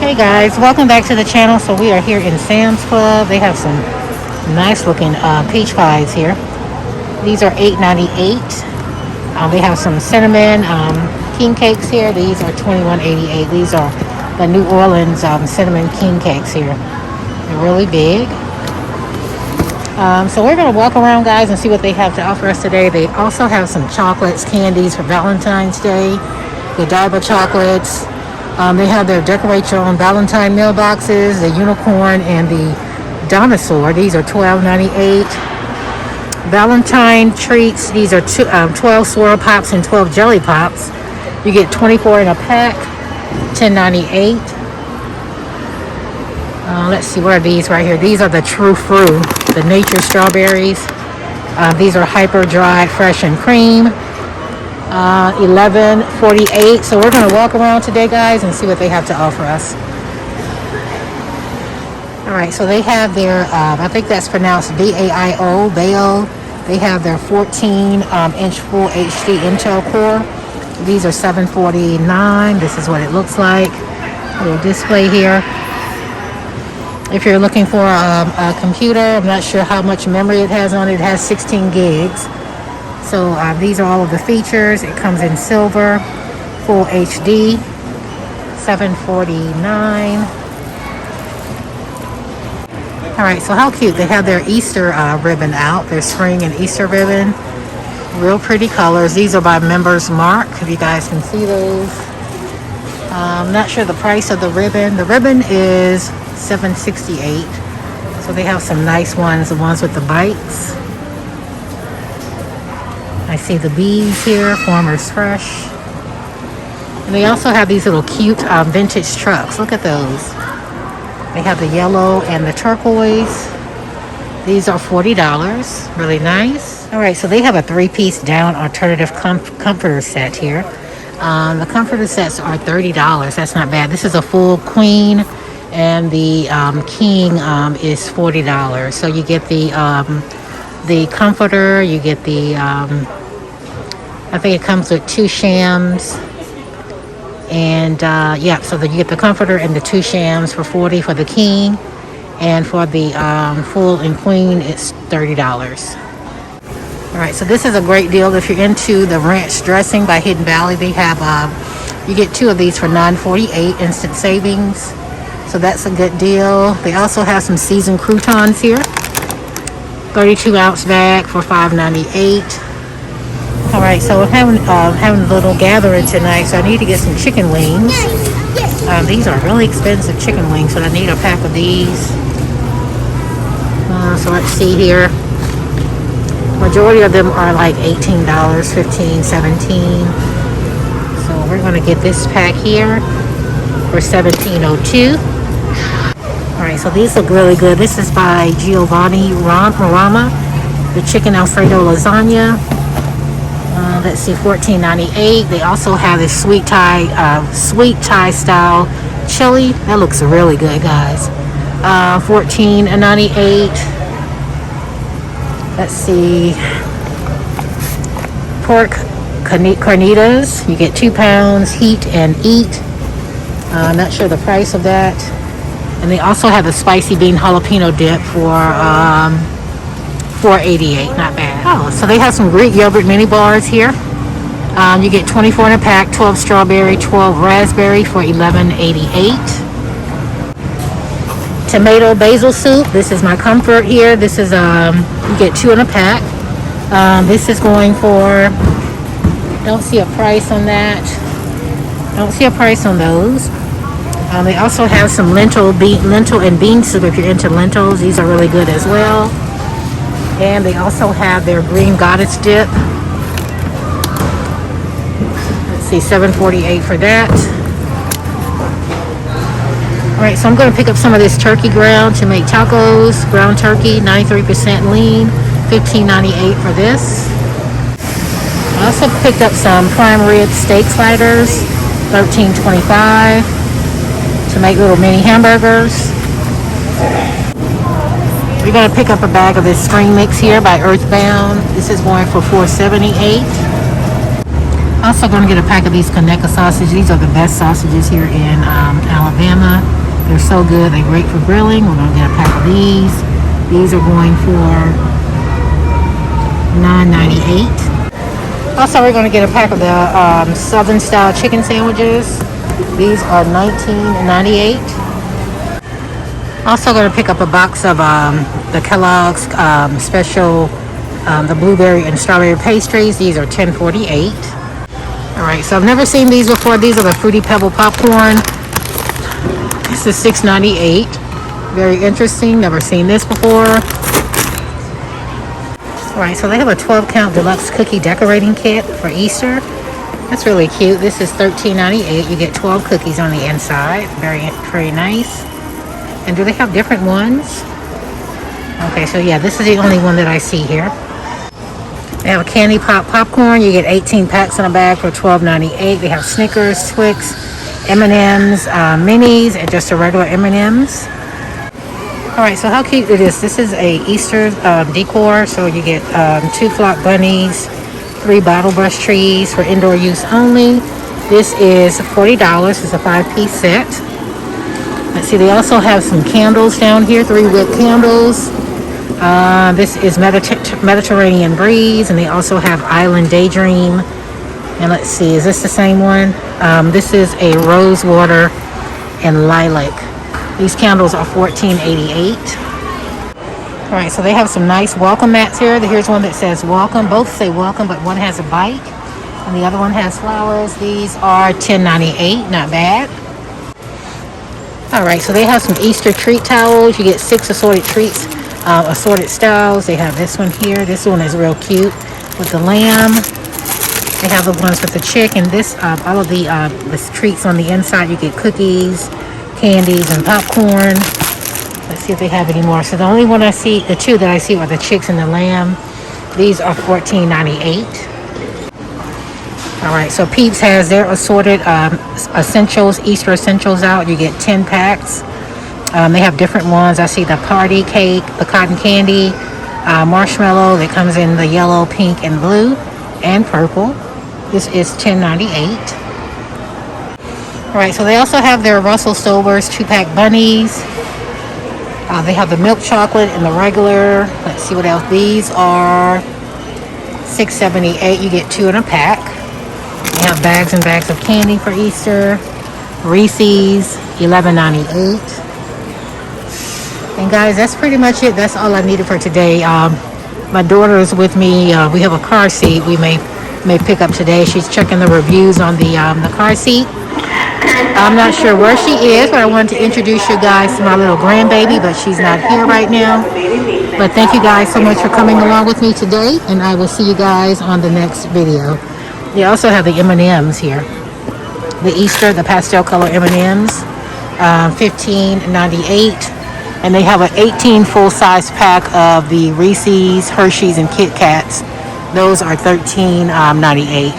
Hey guys, welcome back to the channel. So we are here in Sam's Club. They have some nice looking peach pies here. These are $8.98. They have some cinnamon king cakes here. These are $21.88. These are the New Orleans cinnamon king cakes here. They're really big. So we're going to walk around, guys, and see what they have to offer us today. They also have some chocolates, candies for Valentine's Day. Godiva chocolates. They have their decorate your own Valentine mailboxes, the unicorn and the dinosaur. These are $12.98. Valentine treats. These are 12 swirl pops and 12 jelly pops. You get 24 in a pack, $10.98. Let's see, what are these right here? These are the True Fruit, the nature strawberries. These are hyper dried, fresh and cream. $11.48. So we're going to walk around today, guys, and see what they have to offer us. All right, so they have their I think that's pronounced B-A-I-O, Bayo. They have their 14-inch full HD Intel core. These are $7.49. This is what it looks like. A little display here. If you're looking for a computer, I'm not sure how much memory it has on it. It has 16 gigs. So these are all of the features. It comes in silver, full HD, $7.49. All right, so how cute. They have their Easter ribbon out, their spring and Easter ribbon. Real pretty colors. These are by Members Mark, if you guys can see those. I'm not sure the price of the ribbon. The ribbon is $7.68. So they have some nice ones, the ones with the bites. I see the bees here, Farmer's Fresh. And they also have these little cute vintage trucks. Look at those. They have the yellow and the turquoise. These are $40. Really nice. All right, so they have a 3-piece down alternative comforter set here. The comforter sets are $30. That's not bad. This is a full queen, and the king is $40. So you get the comforter, you get the I think it comes with 2 shams, and yeah, so that you get the comforter and the 2 shams for $40 for the king, and for the full and queen it's $30. All right, so this is a great deal if you're into the ranch dressing by Hidden Valley. They have you get 2 of these for $9.48 instant savings, so that's a good deal. They also have some seasoned croutons here, 32-ounce bag for $5.98. All right, so I'm having a little gathering tonight, so I need to get some chicken wings. These are really expensive chicken wings, so I need a pack of these. So let's see here. Majority of them are like $18, $15, $17. So we're going to get this pack here for $17.02. All right, so these look really good. This is by Giovanni Rama, the chicken Alfredo lasagna. Let's see, $14.98. They also have this sweet Thai style chili. That looks really good, guys. $14.98. Let's see, pork carnitas. You get 2 pounds, heat and eat. I'm not sure the price of that. And they also have the spicy bean jalapeno dip for $4.88. Not bad. Oh, so they have some Greek yogurt mini bars here. You get 24 in a pack, 12 strawberry, 12 raspberry for $11.88. Tomato basil soup. This is my comfort here. This is you get 2 in a pack. This is going for, don't see a price on that. Don't see a price on those. They also have some lentil and bean soup if you're into lentils. These are really good as well. And they also have their green goddess dip. Let's see, $7.48 for that. All right, so I'm going to pick up some of this turkey ground to make tacos. Ground turkey, 93% lean, $15.98 for this. I also picked up some prime rib steak sliders, $13.25 to make little mini hamburgers. We're going to pick up a bag of this spring mix here by Earthbound. This is going for $4.78. Also going to get a pack of these Conecuh sausages. These are the best sausages here in Alabama. They're so good. They're great for grilling. We're going to get a pack of these. These are going for $9.98. Also, we're going to get a pack of the Southern style chicken sandwiches. These are $19.98. Also going to pick up a box of the Kellogg's special, the blueberry and strawberry pastries. These are $10.48. All right, so I've never seen these before. These are the Fruity Pebble popcorn. This is $6.98. Very interesting. Never seen this before. All right, so they have a 12-count deluxe cookie decorating kit for Easter. That's really cute. This is $13.98. You get 12 cookies on the inside. Very, very nice. And do they have different ones? Okay, so yeah, this is the only one that I see here. They have a candy pop popcorn. You get 18 packs in a bag for $12.98. They have Snickers, Twix, M&Ms, minis, and just a regular M&Ms. All right, so how cute it is. This is a Easter decor. So you get 2 flock bunnies, 3 bottle brush trees for indoor use only. This is $40. It's a 5-piece set. Let's see, they also have some candles down here, 3 wick candles. This is Mediterranean Breeze, and they also have Island Daydream. And let's see, is this the same one? This is a Rose Water and Lilac. These candles are $14.88. All right, so they have some nice welcome mats here. Here's one that says welcome. Both say welcome, but one has a bike, and the other one has flowers. These are $10.98, not bad. All right, so they have some Easter treat towels. You get 6 assorted treats, assorted styles. They have this one here. This one is real cute with the lamb. They have the ones with the chicken. This, all of the treats on the inside. You get cookies, candies, and popcorn. Let's see if they have any more. So the only one I see, the 2 that I see are the chicks and the lamb. These are $14.98. All right, so Peeps has their assorted essentials, Easter essentials out. You get 10 packs. They have different ones. I see the party cake, the cotton candy, marshmallow that comes in the yellow, pink, and blue, and purple. This is $10.98. All right, so they also have their Russell Stover's 2-pack bunnies. They have the milk chocolate and the regular. Let's see what else. These are $6.78. You get 2 in a pack. They have bags and bags of candy for Easter. Reese's, $11.98. And guys, that's pretty much it. That's all I needed for today. My daughter is with me. We have a car seat we may pick up today. She's checking the reviews on the car seat. I'm not sure where she is, but I wanted to introduce you guys to my little grandbaby, but she's not here right now. But thank you guys so much for coming along with me today, and I will see you guys on the next video. They also have the M&Ms here. The Easter, the pastel color M&Ms, $15.98. And they have an 18 full-size pack of the Reese's, Hershey's, and Kit Kats. Those are $13.98.